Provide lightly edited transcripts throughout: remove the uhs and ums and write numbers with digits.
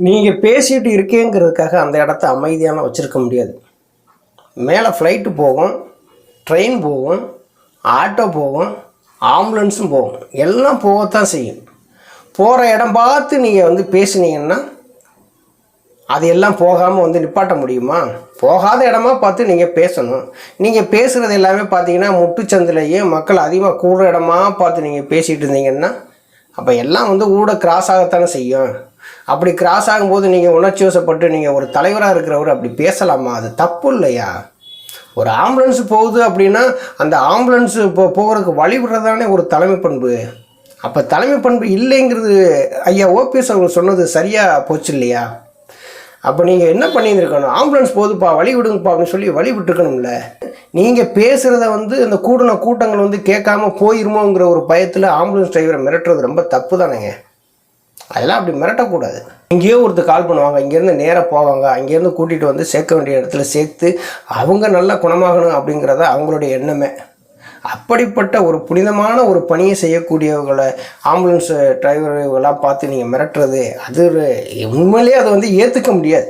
நீங்கள் பேசிகிட்டு இருக்கேங்கிறதுக்காக அந்த இடத்த அமைதியான வச்சுருக்க முடியாது. மேலே ஃப்ளைட்டு போகும், ட்ரெயின் போகும், ஆட்டோ போகும், ஆம்புலன்ஸும் போகும், எல்லாம் போகத்தான் செய்யும். போகிற இடம் பார்த்து நீங்கள் பேசுனீங்கன்னா அது எல்லாம் போகாமல் நிப்பாட்ட முடியுமா? போகாத இடமா பார்த்து நீங்கள் பேசணும். நீங்கள் பேசுகிறது எல்லாமே பார்த்தீங்கன்னா முட்டுச்சந்திலேயே மக்கள் அதிகமாக கூடுற இடமா பார்த்து நீங்கள் பேசிகிட்டு இருந்தீங்கன்னா அப்போ எல்லாம் ஊட கிராஸ் ஆகத்தானே செய்யும். அப்படி கிராஸ் ஆகும்போது நீங்கள் உணர்ச்சி வசப்பட்டு நீங்கள் ஒரு தலைவராக இருக்கிறவர் அப்படி பேசலாமா? அது தப்பு இல்லையா? ஒரு ஆம்புலன்ஸ் போகுது அப்படின்னா அந்த ஆம்புலன்ஸு போகிறதுக்கு வழிவிடுறதானே ஒரு தலைமை பண்பு. அப்போ தலைமை பண்பு இல்லைங்கிறது ஐயா ஓபிஎஸ் அவங்க சொன்னது சரியாக போச்சு இல்லையா? அப்போ நீங்கள் என்ன பண்ணியிருக்கணும்? ஆம்புலன்ஸ் போகுதுப்பா வழி விடுங்கப்பா அப்படின்னு சொல்லி வழி விட்டுருக்கணும்ல. நீங்கள் பேசுகிறத அந்த கூட்டங்கள் கேட்காம போயிருமோங்கிற ஒரு பயத்தில் ஆம்புலன்ஸ் டிரைவரை மிரட்டுறது ரொம்ப தப்பு தானேங்க. அதெல்லாம் அப்படி மிரட்டக்கூடாது. இங்கேயோ ஒருத்தர் கால் பண்ணுவாங்க, இங்கேருந்து நேராக போவாங்க, அங்கேருந்து கூட்டிகிட்டு சேர்க்க வேண்டிய இடத்துல சேர்த்து அவங்க நல்லா குணமாகணும் அப்படிங்கிறத அவங்களுடைய எண்ணமே. அப்படிப்பட்ட ஒரு புனிதமான ஒரு பணியை செய்யக்கூடியவர்களை ஆம்புலன்ஸ் டிரைவர்களாக பார்த்து நீங்கள் மிரட்டுறது அது உண்மையிலே அதை ஏற்றுக்க முடியாது.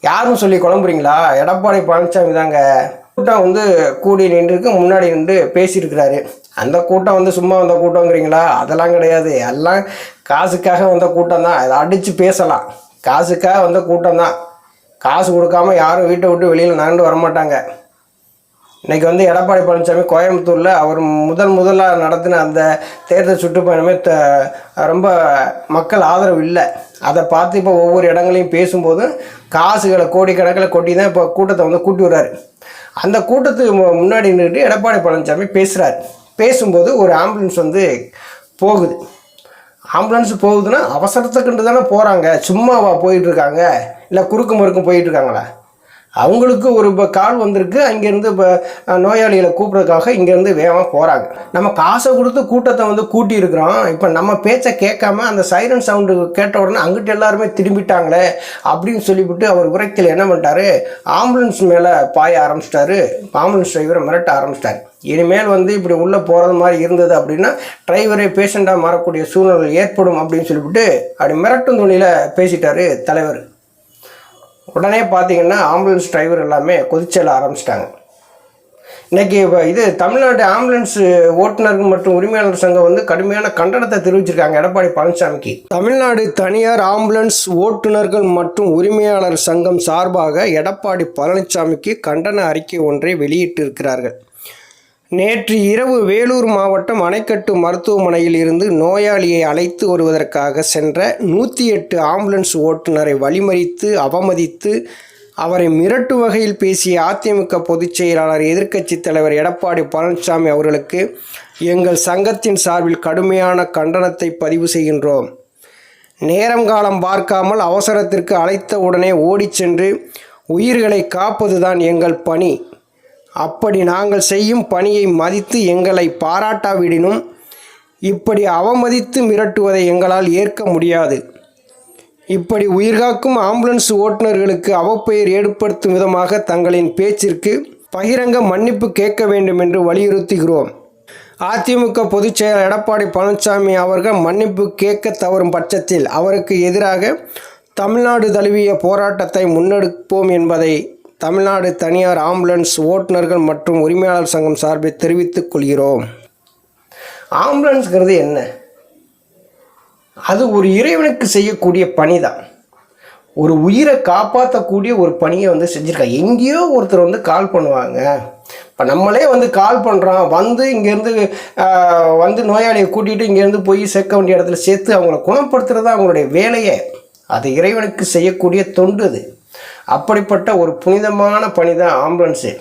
யாரும் சொல்லி குழம்புறீங்களா? எடப்பாடி பழனிசாமி தாங்க கூட்டம் கூடி நின்றுருக்கு, முன்னாடி நின்று பேசியிருக்கிறாரு. அந்த கூட்டம் சும்மா வந்த கூட்டங்கிறீங்களா? அதெல்லாம் கிடையாது. எல்லாம் காசுக்காக வந்த கூட்டம் தான். அதை அடித்து பேசலாம். காசுக்காக வந்த கூட்டம் தான். காசு கொடுக்காமல் யாரும் வீட்டை விட்டு வெளியில் நகர்ந்து வரமாட்டாங்க. இன்றைக்கி எடப்பாடி பழனிசாமி கோயம்புத்தூரில் அவர் முதலாக நடத்தின அந்த தேர்தல் சுற்றுப்பயணமே ரொம்ப மக்கள் ஆதரவு இல்லை. அதை பார்த்து இப்போ ஒவ்வொரு இடங்களையும் பேசும்போது காசுகளை கோடிக்கணக்கில் கொட்டி தான் இப்போ கூட்டத்தை கூட்டி விடுறாரு. அந்த கூட்டத்துக்கு முன்னாடி நின்றுட்டு எடப்பாடி பழனிசாமி பேசுகிறார். பேசும்போது ஒரு ஆம்புலன்ஸ் போகுது. ஆம்புலன்ஸ் போகுதுன்னா அவசரத்துக்குன்ட்டு தானே போகிறாங்க, சும்மாவா போயிட்டுருக்காங்க? இல்லை குறுக்கு மறுக்கும் போயிட்டுருக்காங்களா? அவங்களுக்கு ஒரு கால் வந்திருக்கு, அங்கேருந்து இப்போ நோயாளிகளை கூப்பிட்றதுக்காக இங்கேருந்து வேகமாக போகிறாங்க. நம்ம காசை கொடுத்து கூட்டத்தை கூட்டி இருக்கிறோம். இப்போ நம்ம பேச்சை கேட்காம அந்த சைரன் சவுண்டு கேட்ட உடனே அங்கிட்டு எல்லாருமே திரும்பிட்டாங்களே அப்படின்னு சொல்லிவிட்டு அவர் உரைக்கல் என்ன பண்ணிட்டாரு, ஆம்புலன்ஸ் மேலே பாய ஆரம்பிச்சிட்டாரு. ஆம்புலன்ஸ் டிரைவரை மிரட்ட ஆரம்பிச்சிட்டாரு. இனிமேல் இப்படி உள்ளே போகிறது மாதிரி இருந்தது அப்படின்னா டிரைவரே பேஷண்ட்டாக மாறக்கூடிய சூழ்நிலை ஏற்படும் அப்படின்னு சொல்லிவிட்டு அப்படி மிரட்டும் துணியில் பேசிட்டாரு தலைவர். உடனே பார்த்தீங்கன்னா ஆம்புலன்ஸ் டிரைவர் எல்லாமே கொதிச்சல ஆரம்பிச்சிட்டாங்க. இன்றைக்கி தமிழ்நாடு ஆம்புலன்ஸ் ஓட்டுநர்கள் மற்றும் உரிமையாளர் சங்கம் கடுமையான கண்டனத்தை தெரிவிச்சிருக்காங்க எடப்பாடி பழனிசாமிக்கு. தமிழ்நாடு தனியார் ஆம்புலன்ஸ் ஓட்டுநர்கள் மற்றும் உரிமையாளர் சங்கம் சார்பாக எடப்பாடி பழனிசாமிக்கு கண்டன அறிக்கை ஒன்றை வெளியிட்டிருக்கிறார்கள். நேற்று இரவு வேலூர் மாவட்டம் அணைக்கட்டு மருத்துவமனையில் இருந்து நோயாளியை அழைத்து வருவதற்காக சென்ற 108 ஆம்புலன்ஸ் ஓட்டுநரை வழிமறித்து அவமதித்து அவரை மிரட்டு வகையில் பேசிய அதிமுக பொதுச் செயலாளர் எதிர்க்கட்சித் தலைவர் எடப்பாடி பழனிசாமி அவர்களுக்கு எங்கள் சங்கத்தின் சார்பில் கடுமையான கண்டனத்தை பதிவு செய்கின்றோம். நேரம் காலம் பார்க்காமல் அவசரத்திற்கு அழைத்த உடனே ஓடிச் சென்று உயிர்களை காப்பதுதான் எங்கள் பணி. அப்படி நாங்கள் செய்யும் பணியை மதித்து எங்களை பாராட்டாவிடினும் இப்படி அவமதித்து மிரட்டுவதை எங்களால் ஏற்க முடியாது. இப்படி உயிர்காக்கும் ஆம்புலன்ஸ் ஓட்டுநர்களுக்கு அவப்பெயர் ஏற்படுத்தும் விதமாக தங்களின் பேச்சிற்கு பகிரங்க மன்னிப்பு கேட்க வேண்டும் என்று வலியுறுத்துகிறோம். அதிமுக பொதுச் செயலாளர் எடப்பாடி பழனிசாமி அவர்கள் மன்னிப்பு கேட்க தவறும் பட்சத்தில் அவருக்கு எதிராக தமிழ்நாடு தழுவிய போராட்டத்தை முன்னெடுப்போம் என்பதை தமிழ்நாடு தனியார் ஆம்புலன்ஸ் ஓட்டுநர்கள் மற்றும் உரிமையாளர் சங்கம் சார்பில் தெரிவித்துக் கொள்கிறோம். ஆம்புலன்ஸ்ங்கிறது என்ன? அது ஒரு இறைவனுக்கு செய்யக்கூடிய பணி தான். ஒரு உயிரை காப்பாற்றக்கூடிய ஒரு பணியை செஞ்சுருக்காங்க. எங்கேயோ ஒருத்தர் கால் பண்ணுவாங்க. இப்போ நம்மளே கால் பண்ணுறோம், இங்கேருந்து நோயாளியை கூட்டிகிட்டு இங்கேருந்து போய் சேர்க்க வேண்டிய இடத்துல சேர்த்து அவங்கள குணப்படுத்துறது தான் அவங்களுடைய வேலையே. அது இறைவனுக்கு செய்யக்கூடிய தொண்டு. அது அப்படிப்பட்ட ஒரு புனிதமான பணி தான் ஆம்புலன்ஸு.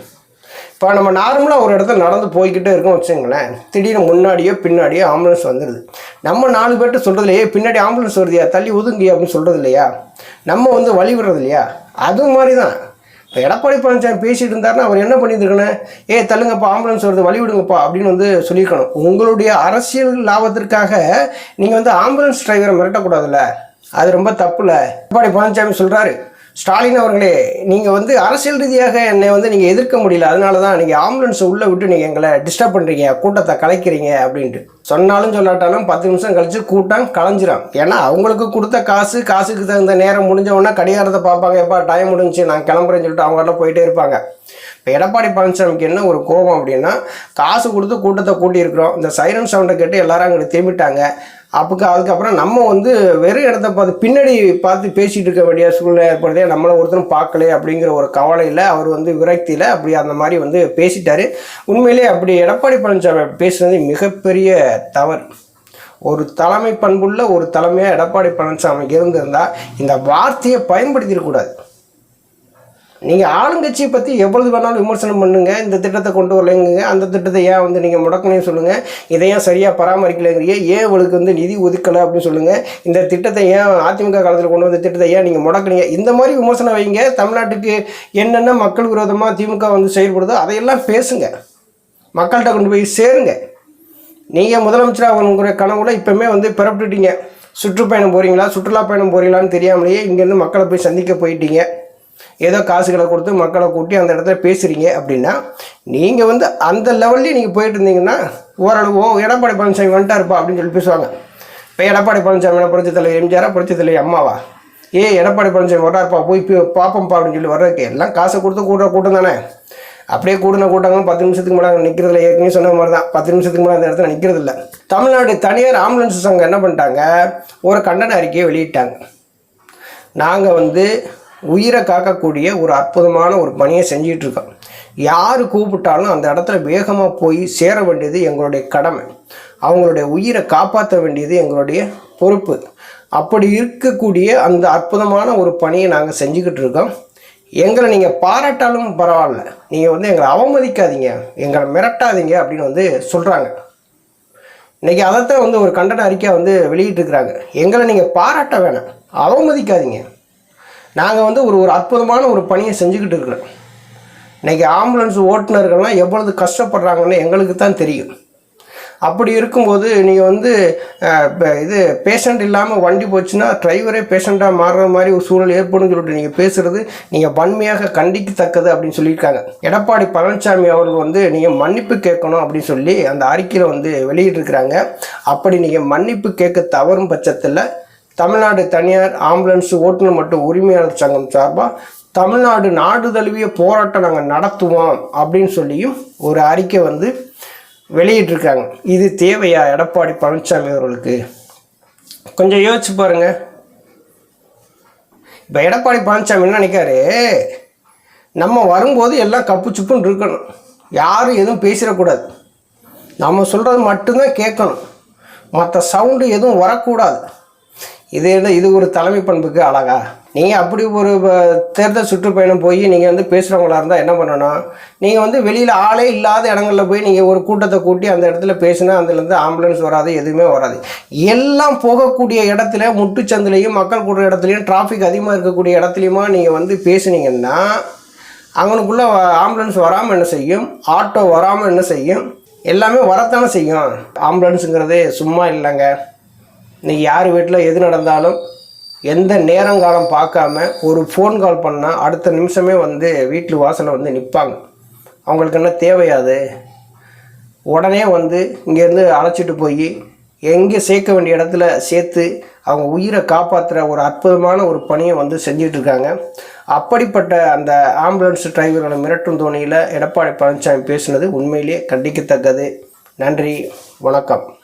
இப்போ நம்ம நார்மலாக ஒரு இடத்துல நடந்து போய்கிட்டே இருக்கோம் வச்சுங்களேன், திடீர்னு முன்னாடியோ பின்னாடியோ ஆம்புலன்ஸ் வந்துடுது. நம்ம 4 பேர்கிட்ட சொல்கிறது இல்லையே, பின்னாடி ஆம்புலன்ஸ் வருதியா தள்ளி ஒதுங்கி அப்படின்னு சொல்கிறது இல்லையா, நம்ம வழி விடுறது இல்லையா? அது மாதிரி தான் இப்போ எடப்பாடி பழனிசாமி பேசிகிட்டு இருந்தாருன்னா அவர் என்ன பண்ணியிருக்கணும், தள்ளுங்கப்பா ஆம்புலன்ஸ் வருது வழி விடுங்கப்பா அப்படின்னு சொல்லியிருக்கணும். உங்களுடைய அரசியல் லாபத்திற்காக நீங்கள் ஆம்புலன்ஸ் டிரைவரை மிரட்டக்கூடாதுல்ல, அது ரொம்ப தப்புல. எடப்பாடி பழனிசாமி சொல்கிறாரு, ஸ்டாலின் அவர்களே, நீங்கள் வந்து அரசியல் ரீதியாக என்னை வந்து நீங்கள் எதிர்க்க முடியல, அதனால தான் நீங்கள் ஆம்புலன்ஸை உள்ளே விட்டு நீங்கள் எங்களை டிஸ்டர்ப் பண்ணுறீங்க, கூட்டத்தை கலைக்கிறீங்க அப்படின்ட்டு சொன்னாலும் சொல்லாட்டாலும் 10 நிமிஷம் கழித்து கூட்டம் கலைஞ்சிரும். ஏன்னா அவங்களுக்கு கொடுத்த காசுக்கு தகுந்த நேரம் முடிஞ்சவொடனே கடிகாரத்தை பார்ப்பாங்க, எப்போ டைம் முடிஞ்சு நான் கிளம்புறேன்னு சொல்லிட்டு அவங்களாம் போயிட்டே இருப்பாங்க. இப்போ எடப்பாடி பழனிசாமிக்கு என்ன ஒரு கோபம் அப்படின்னா, காசு கொடுத்து கூட்டத்தை கூட்டியிருக்கிறோம், இந்த சைரன் சவுண்டை கேட்டு எல்லாரும் அங்கே திரும்பிட்டாங்க. அதுக்கப்புறம் நம்ம வந்து வெறும் இடத்த பின்னாடி பேசிகிட்டு இருக்க வேண்டிய சூழ்நிலை ஏற்படுதே, நம்மளை ஒருத்தரும் பார்க்கல அப்படிங்கிற ஒரு கவலையில் அவர் வந்து விரக்தியில் அப்படி அந்த மாதிரி வந்து பேசிட்டார். உண்மையிலே அப்படி எடப்பாடி பழனிசாமி பேசுனது மிகப்பெரிய தவறு. ஒரு தலைமை பண்புள்ள ஒரு தலைமையாக எடப்பாடி பழனிசாமி இருந்திருந்தால் இந்த வார்த்தையை பயன்படுத்திடக்கூடாது. நீங்கள் ஆளுங்கட்சியை பற்றி எவ்வளவு வேணாலும் விமர்சனம் பண்ணுங்கள், இந்த திட்டத்தை கொண்டு வரலைங்க, அந்த திட்டத்தை ஏன் வந்து நீங்கள் முடக்கணும்னு சொல்லுங்கள், இதை ஏன் சரியாக பராமரிக்கலைங்கிறீங்க, ஏன் உங்களுக்கு வந்து நிதி ஒதுக்கலை அப்படின்னு சொல்லுங்கள், இந்த திட்டத்தை ஏன் அதிமுக காலத்தில் கொண்டு வந்த திட்டத்தை ஏன் நீங்கள் முடக்குனீங்க, இந்த மாதிரி விமர்சனம் வைங்க. தமிழ்நாட்டுக்கு என்னென்ன மக்கள் விரோதமாக திமுக வந்து செயல்படுதோ அதையெல்லாம் பேசுங்க, மக்கள்கிட்ட கொண்டு போய் சேருங்க. நீங்கள் முதலமைச்சராக அவங்களுடைய கனவுல இப்போவுமே வந்து பிறப்பிட்டுட்டீங்க. சுற்றுப்பயணம் போகிறீங்களா, சுற்றுலா பயணம் போகிறீங்களான்னு தெரியாமலேயே இங்கேருந்து மக்களை போய் சந்திக்க போயிட்டீங்க. ஏதோ காசுகளை கொடுத்து மக்களை கூட்டி அந்த இடத்துல பேசுகிறீங்க அப்படின்னா, நீங்கள் வந்து அந்த லெவல்லையும் நீங்கள் போயிட்டு இருந்தீங்கன்னா ஓரளவு எடப்பாடி பழனிசாமி வந்துட்டாருப்பா அப்படின்னு சொல்லி பேசுவாங்க. இப்போ எடப்பாடி பழனிசாமி புரட்சித் தலைவர் எம்ஜிஆரா, புரட்சித் தலைவர் அம்மாவா? எடப்பாடி பழனிசாமி வர்றாருப்பா, போய் பார்ப்போம்ப்பா அப்படின்னு சொல்லி வர்றதுக்கு எல்லாம் காசை கொடுத்து கூட்டம் தானே. அப்படியே கூட்டங்க 10 நிமிஷத்துக்கு மேலே நிற்கிறதில்ல. ஏற்கனவே சொன்ன மாதிரி தான், 10 நிமிஷத்துக்கு மேலே அந்த இடத்துல நிற்கிறதில்ல. தமிழ்நாடு தனியார் ஆம்புலன்ஸ் சங்கம் என்ன பண்ணிட்டாங்க, ஒரு கண்டன அறிக்கையை வெளியிட்டாங்க. நாங்கள் வந்து உயிரை காக்கக்கூடிய ஒரு அற்புதமான ஒரு பணியை செஞ்சிகிட்ருக்கோம். யார் கூப்பிட்டாலும் அந்த இடத்துல வேகமாக போய் சேர வேண்டியது எங்களுடைய கடமை, அவங்களுடைய உயிரை காப்பாற்ற வேண்டியது எங்களுடைய பொறுப்பு. அப்படி இருக்கக்கூடிய அந்த அற்புதமான ஒரு பணியை நாங்கள் செஞ்சுக்கிட்டு இருக்கோம். எங்களை நீங்கள் பாராட்டாலும் பரவாயில்ல, நீங்கள் வந்து எங்களை அவமதிக்காதீங்க, எங்களை மிரட்டாதீங்க அப்படின்னு வந்து சொல்கிறாங்க. இன்றைக்கி அதைத்தான் வந்து ஒரு கண்டன அறிக்கை வந்து வெளியிட்டிருக்கிறாங்க. எங்களை நீங்கள் பாராட்ட வேணாம், அவமதிக்காதீங்க. நாங்கள் வந்து ஒரு அற்புதமான ஒரு பணியை செஞ்சுக்கிட்டு இருக்கிறோம். இன்றைக்கி ஆம்புலன்ஸ் ஓட்டுநர்கள்லாம் எவ்வளவு கஷ்டப்படுறாங்கன்னு எங்களுக்கு தான் தெரியும். அப்படி இருக்கும்போது நீங்கள் வந்து இது பேஷண்ட் இல்லாமல் வண்டி போச்சுன்னா டிரைவரே பேஷண்ட்டாக மாறுற மாதிரி ஒரு சூழல் ஏற்படும் சொல்லிட்டு நீங்கள் பேசுகிறது நீங்கள் வன்மையாக கண்டிக்கத்தக்கது அப்படின்னு சொல்லியிருக்காங்க. எடப்பாடி பழனிசாமி அவர்கள் வந்து நீங்கள் மன்னிப்பு கேட்கணும் அப்படின்னு சொல்லி அந்த அறிக்கையில் வந்து வெளியிட்டிருக்கிறாங்க. அப்படி நீங்கள் மன்னிப்பு கேட்க தவறும் பட்சத்தில் தமிழ்நாடு தனியார் ஆம்புலன்ஸ் ஓட்டுநர் மற்றும் உரிமையாளர் சங்கம் சார்பாக தமிழ்நாடு நாடு தழுவிய போராட்டம் நாங்கள் நடத்துவோம் அப்படின்னு சொல்லியும் ஒரு அறிக்கை வந்து வெளியிட்டிருக்காங்க. இது தேவையா எடப்பாடி பழனிசாமி அவர்களுக்கு? கொஞ்சம் யோசிச்சு பாருங்க. இப்போ எடப்பாடி பழனிசாமி என்ன நினைக்காரு, நம்ம வரும்போது எல்லாம் கப்பு சுப்புன்னு இருக்கணும், யாரும் எதுவும் பேசிடக்கூடாது, நம்ம சொல்கிறது மட்டும்தான் கேட்கணும், மற்ற சவுண்டு எதுவும் வரக்கூடாது. இது ஒரு தலைமை பண்புக்கு அழகா? நீங்கள் அப்படி ஒரு தேர்தல் சுற்றுப்பயணம் போய் நீங்கள் வந்து பேசுகிறவங்களா இருந்தால் என்ன பண்ணணும், நீங்கள் வந்து வெளியில் ஆளே இல்லாத இடங்களில் போய் நீங்கள் ஒரு கூட்டத்தை கூட்டி அந்த இடத்துல பேசினா அதுலேருந்து ஆம்புலன்ஸ் வராது, எதுவுமே வராது. எல்லாம் போகக்கூடிய இடத்துல முட்டுச்சந்திலையும் மக்கள் கூடுற இடத்துலையும் டிராஃபிக் அதிகமாக இருக்கக்கூடிய இடத்துலையுமா நீங்கள் வந்து பேசுனீங்கன்னா அவனுக்குள்ளே ஆம்புலன்ஸ் வராமல் என்ன செய்யும், ஆட்டோ வராமல் என்ன செய்யும், எல்லாமே வரத்தானே செய்யும். ஆம்புலன்ஸுங்கிறது சும்மா இல்லைங்க. இன்றைக்கி யார் வீட்டில் எது நடந்தாலும் எந்த நேரங்காலம் பார்க்காம ஒரு ஃபோன் கால் பண்ணால் அடுத்த நிமிஷமே வந்து வீட்டு வாசலில் வந்து நிற்பாங்க. அவங்களுக்கு என்ன தேவையாது, உடனே வந்து இங்கேருந்து அழைச்சிட்டு போய் எங்கே சேர்க்க வேண்டிய இடத்துல சேர்த்து அவங்க உயிரை காப்பாற்றுற ஒரு அற்புதமான ஒரு பணியை வந்து செஞ்சிட்ருக்காங்க. அப்படிப்பட்ட அந்த ஆம்புலன்ஸ் டிரைவர்களை மிரட்டும் தோணியில் எடப்பாடி பழனிசாமி பேசுனது உண்மையிலேயே கண்டிக்கத்தக்கது. நன்றி, வணக்கம்.